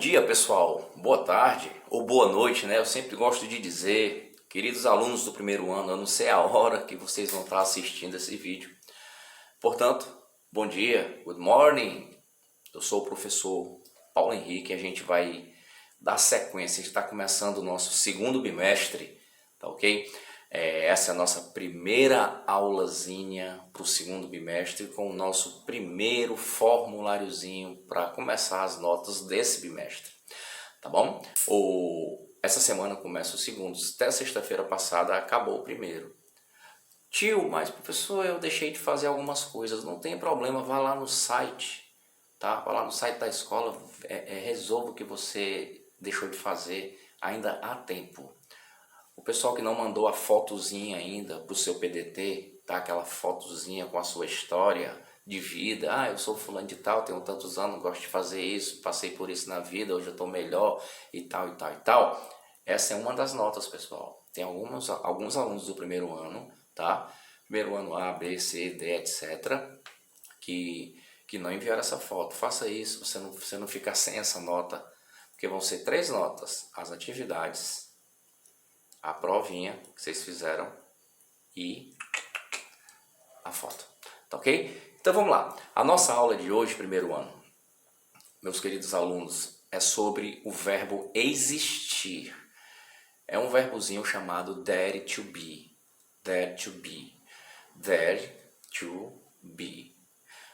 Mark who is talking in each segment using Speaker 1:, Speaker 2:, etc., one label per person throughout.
Speaker 1: dia, pessoal, boa tarde ou boa noite, né? Eu sempre gosto de dizer, queridos alunos do primeiro ano, eu não sei a hora que vocês vão estar assistindo esse vídeo. Portanto, bom dia, good morning. Eu sou o professor Paulo Henrique e a gente vai dar sequência. A gente está começando o nosso segundo bimestre, tá ok? Essa é a nossa primeira aulazinha para o segundo bimestre com o nosso primeiro formuláriozinho para começar as notas desse bimestre, tá bom? Essa semana começa o segundo, até sexta-feira passada acabou o primeiro. Tio, mas professor, eu deixei de fazer algumas coisas. Não tem problema, vá lá no site, tá? Vá lá no site da escola, resolva o que você deixou de fazer, ainda há tempo. O pessoal que não mandou a fotozinha ainda para o seu PDT, tá? Aquela fotozinha com a sua história de vida. Ah, eu sou fulano de tal, tenho tantos anos, gosto de fazer isso, passei por isso na vida, hoje eu estou melhor e tal e tal e tal. Essa é uma das notas, pessoal. Tem alguns alunos do primeiro ano, tá? Primeiro ano A, B, C, D, etc. Que não enviaram essa foto. Faça isso, você não fica sem essa nota, porque vão ser 3 notas: as atividades, a provinha que vocês fizeram e a foto, tá ok? Então vamos lá. A nossa aula de hoje, primeiro ano, meus queridos alunos, é sobre o verbo existir. É um verbozinho chamado dare to be. Dare to be. Dare to be.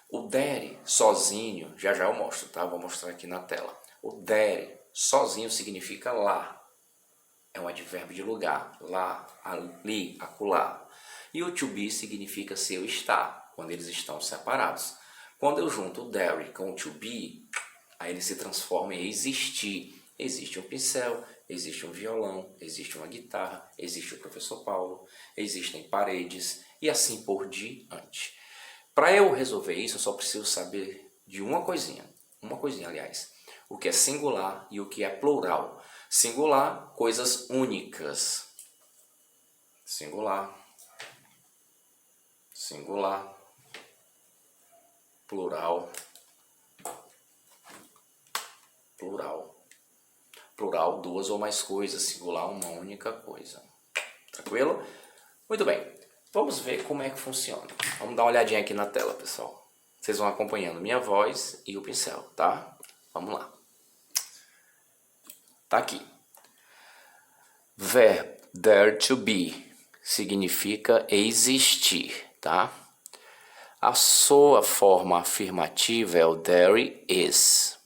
Speaker 1: O dare sozinho, já eu mostro, tá? Vou mostrar aqui na tela. O dare sozinho significa lá. É um advérbio de lugar, lá, ali, acolá. E o to be significa ser ou estar, quando eles estão separados. Quando eu junto o dare com o to be, aí ele se transforma em existir. Existe um pincel, existe um violão, existe uma guitarra, existe o professor Paulo, existem paredes e assim por diante. Para eu resolver isso, eu só preciso saber de uma coisinha, aliás, o que é singular e o que é plural. Singular, coisas únicas. Singular. Singular. Plural. Plural. Plural, duas ou mais coisas. Singular, uma única coisa. Tranquilo? Muito bem. Vamos ver como é que funciona. Vamos dar uma olhadinha aqui na tela, pessoal. Vocês vão acompanhando minha voz e o pincel, tá? Vamos lá. Tá aqui. Verb dare to be significa existir, tá? A sua forma afirmativa é o there is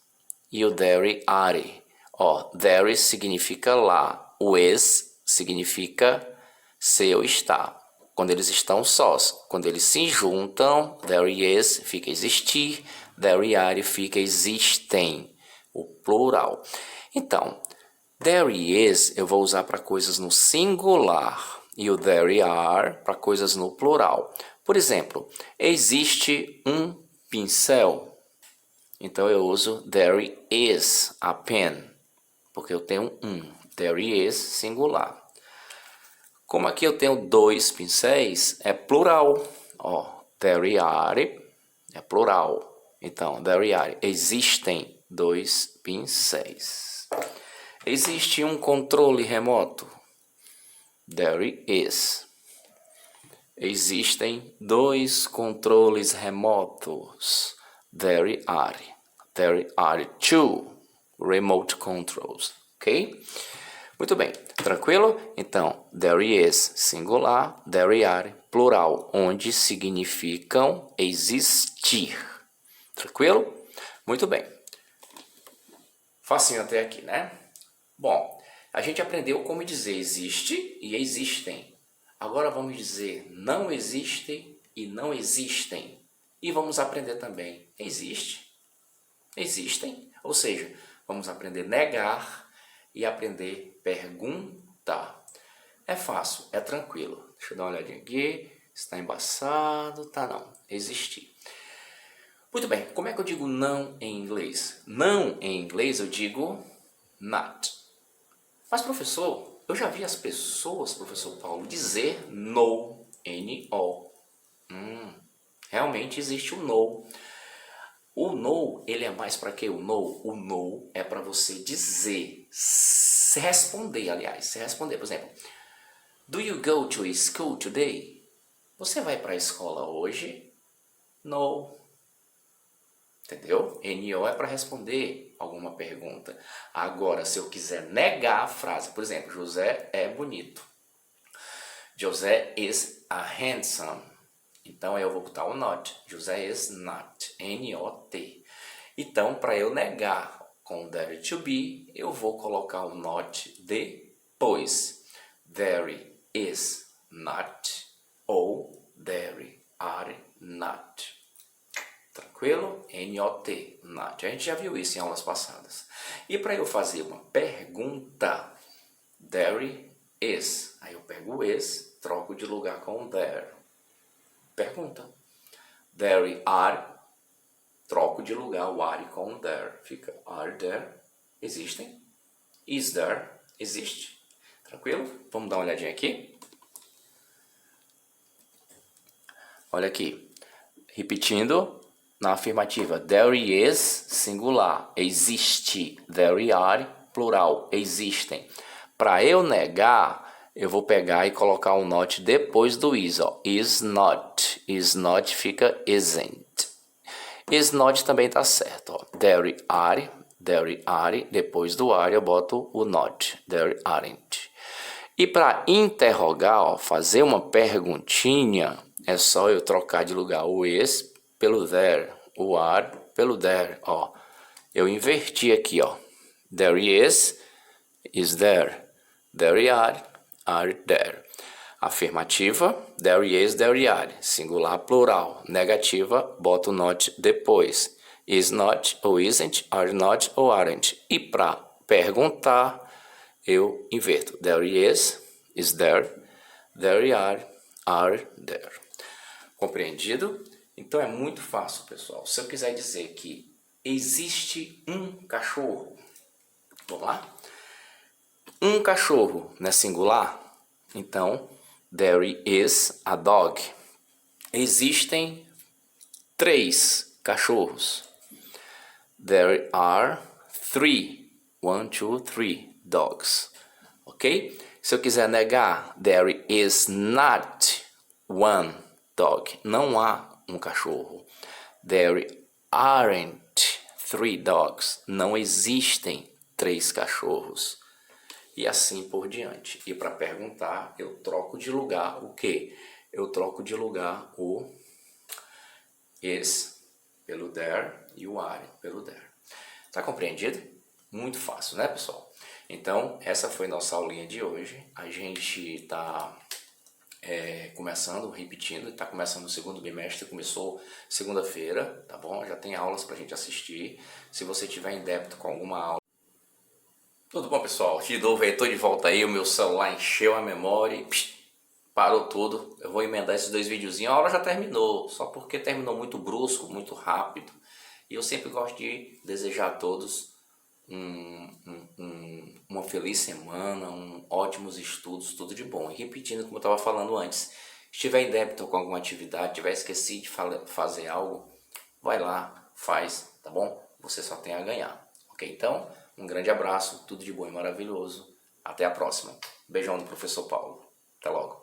Speaker 1: e o there are. Ó, there significa lá, o is significa ser ou estar. Quando eles estão sós, quando eles se juntam, there is fica existir, there are fica existem, o plural. Então, there is eu vou usar para coisas no singular e o there are para coisas no plural. Por exemplo, existe um pincel. Então eu uso there is a pen, porque eu tenho um. There is singular. Como aqui eu tenho 2 pincéis, é plural. Ó, there are é plural. Então, there are existem 2 pincéis. Existe um controle remoto. There is. Existem 2 controles remotos. There are. There are 2 remote controls. Ok? Muito bem. Tranquilo? Então, there is singular, there are plural, onde significam existir. Tranquilo? Muito bem. Facinho até aqui, né? Bom, a gente aprendeu como dizer existe e existem. Agora vamos dizer não existe e não existem. E vamos aprender também existe, existem. Ou seja, vamos aprender negar e aprender perguntar. É fácil, é tranquilo. Deixa eu dar uma olhadinha aqui. Está embaçado? Tá não. Existir. Muito bem, como é que eu digo não em inglês? Não em inglês eu digo not. Mas professor, eu já vi as pessoas, professor Paulo, dizer no, N-O. Realmente existe o no. O no, ele é mais para quê? O no é para você dizer, se responder, aliás, se responder, por exemplo, do you go to school today? Você vai para a escola hoje? No. Entendeu? NO é para responder alguma pergunta. Agora, se eu quiser negar a frase, por exemplo, José é bonito. José is a handsome. Então eu vou botar o not. José is not. N-O-T. Então, para eu negar com there to be, eu vou colocar o not depois. There is not ou there are not. Tranquilo? N-O-T, not. A gente já viu isso em aulas passadas. E para eu fazer uma pergunta, there is. Aí eu pego o is, troco de lugar com o there. Pergunta. There are, troco de lugar o are com o there. Fica are there, existem. Is there, existe. Tranquilo? Vamos dar uma olhadinha aqui. Olha aqui. Repetindo. Na afirmativa, there is, singular, existe, there are, plural, existem. Para eu negar, eu vou pegar e colocar um not depois do is, ó. Is not fica isn't. Is not também tá certo, ó. There are, depois do are eu boto o not, there aren't. E para interrogar, ó, fazer uma perguntinha, é só eu trocar de lugar o is pelo there, o are pelo there, ó. Eu inverti aqui, ó. There is there. There are there. Afirmativa, there is, there are. Singular, plural. Negativa, boto o not depois. Is not ou isn't, are not ou aren't. E para perguntar, eu inverto. There is there. There are there. Compreendido? Então é muito fácil, pessoal. Se eu quiser dizer que existe um cachorro, vamos lá? Um cachorro, não é singular? Então, there is a dog. Existem 3 cachorros. There are 3. 1, 2, 3 dogs. Ok? Se eu quiser negar, there is not one dog. Não há um cachorro. There aren't 3 dogs. Não existem 3 cachorros. E assim por diante. E para perguntar, eu troco de lugar o quê? Eu troco de lugar o is pelo there e o are pelo there. Tá compreendido? Muito fácil, né, pessoal? Então, essa foi nossa aulinha de hoje. A gente está repetindo, está começando o segundo bimestre, começou segunda-feira, tá bom? Já tem aulas para a gente assistir. Se você tiver em débito com alguma aula. Tudo bom, pessoal? De novo, estou de volta aí, o meu celular encheu a memória e parou tudo. Eu vou emendar esses 2 videozinhos. A aula já terminou, só porque terminou muito brusco, muito rápido. E eu sempre gosto de desejar a todos uma feliz semana, ótimos estudos, tudo de bom. E repetindo como eu estava falando antes, se estiver em débito com alguma atividade, tiver esquecido de fazer algo, vai lá, faz, tá bom? Você só tem a ganhar, ok? Então, um grande abraço, tudo de bom e maravilhoso. Até a próxima. Beijão do professor Paulo. Até logo.